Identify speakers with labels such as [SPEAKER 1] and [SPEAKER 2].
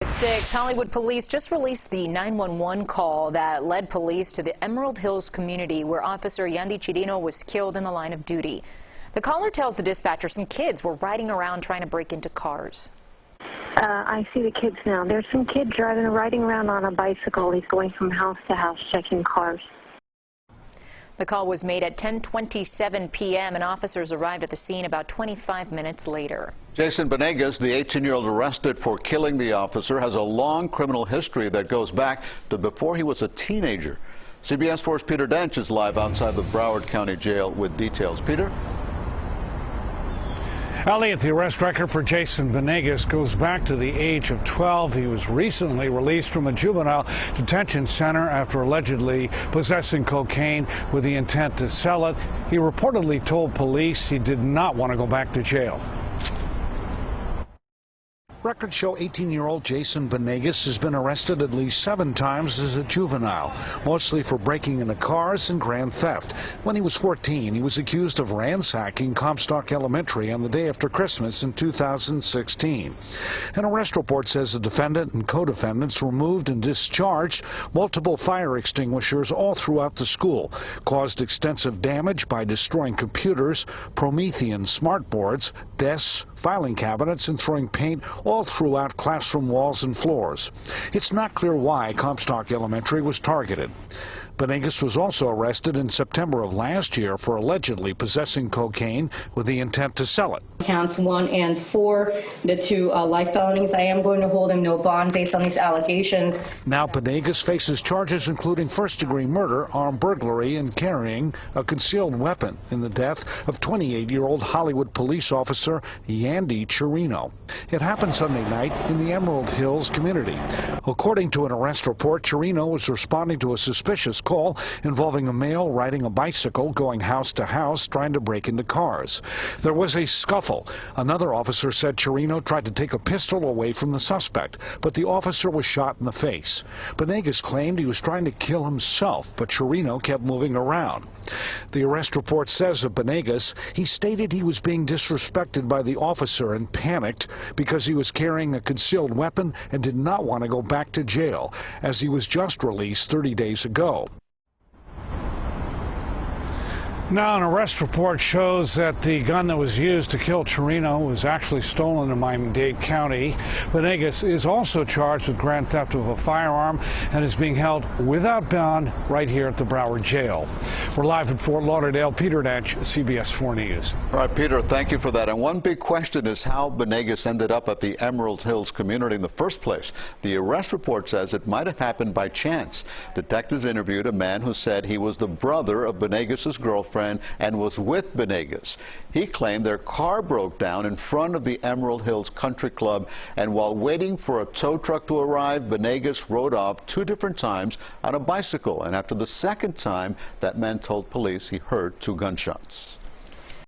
[SPEAKER 1] At 6, Hollywood police just released the 911 call that led police to the Emerald Hills community where Officer Yandy Chirino was killed in the line of duty. The caller tells the dispatcher some kids were riding around trying to break into cars.
[SPEAKER 2] I see the kids now. There's some kid riding around on a bicycle. He's going from house to house checking cars.
[SPEAKER 1] The call was made at 10:27 p.m. and officers arrived at the scene about 25 minutes later.
[SPEAKER 3] Jason Banegas, the 18-year-old arrested for killing the officer, has a long criminal history that goes back to before he was a teenager. CBS 4's Peter Dench is live outside the Broward County Jail with details. Peter?
[SPEAKER 4] Elliot, the arrest record for Jason Banegas goes back to the age of 12. He was recently released from a juvenile detention center after allegedly possessing cocaine with the intent to sell it. He reportedly told police he did not want to go back to jail. Records show 18-year-old Jason Banegas has been arrested at least 7 times as a juvenile, mostly for breaking into cars and grand theft. When he was 14, he was accused of ransacking Comstock Elementary on the day after Christmas in 2016. An arrest report says the defendant and co-defendants removed and discharged multiple fire extinguishers all throughout the school, caused extensive damage by destroying computers, Promethean smartboards, desks, filing cabinets, and throwing paint all throughout classroom walls and floors. It's not clear why Comstock Elementary was targeted. Banegas was also arrested in September of last year for allegedly possessing cocaine with the intent to sell it.
[SPEAKER 5] Counts 1 and 4, the 2 life felonies. I am going to hold him no bond based on these allegations.
[SPEAKER 4] Now Banegas faces charges including first-degree murder, armed burglary, and carrying a concealed weapon in the death of 28-year-old Hollywood police officer Yandy Chirino. It happened Sunday night in the Emerald Hills community. According to an arrest report, Chirino was responding to a suspicious call involving a male riding a bicycle going house to house trying to break into cars. There was a scuffle. Another officer said Chirino tried to take a pistol away from the suspect, but the officer was shot in the face. Banegas claimed he was trying to kill himself, but Chirino kept moving around. The arrest report says of Banegas, he stated he was being disrespected by the officer and panicked because he was carrying a concealed weapon and did not want to go back to jail, as he was just released 30 days ago. Now, an arrest report shows that the gun that was used to kill Chirino was actually stolen in Miami-Dade County. Banegas is also charged with grand theft of a firearm and is being held without bond right here at the Broward Jail. We're live in Fort Lauderdale. Peter Dench, CBS 4 News.
[SPEAKER 3] All right, Peter, thank you for that. And one big question is how Banegas ended up at the Emerald Hills community in the first place. The arrest report says it might have happened by chance. Detectives interviewed a man who said he was the brother of Banegas' girlfriend and was with Banegas. He claimed their car broke down in front of the Emerald Hills Country Club, and while waiting for a tow truck to arrive, Banegas rode off 2 different times on a bicycle. And after the second time, that man told police he heard 2 gunshots.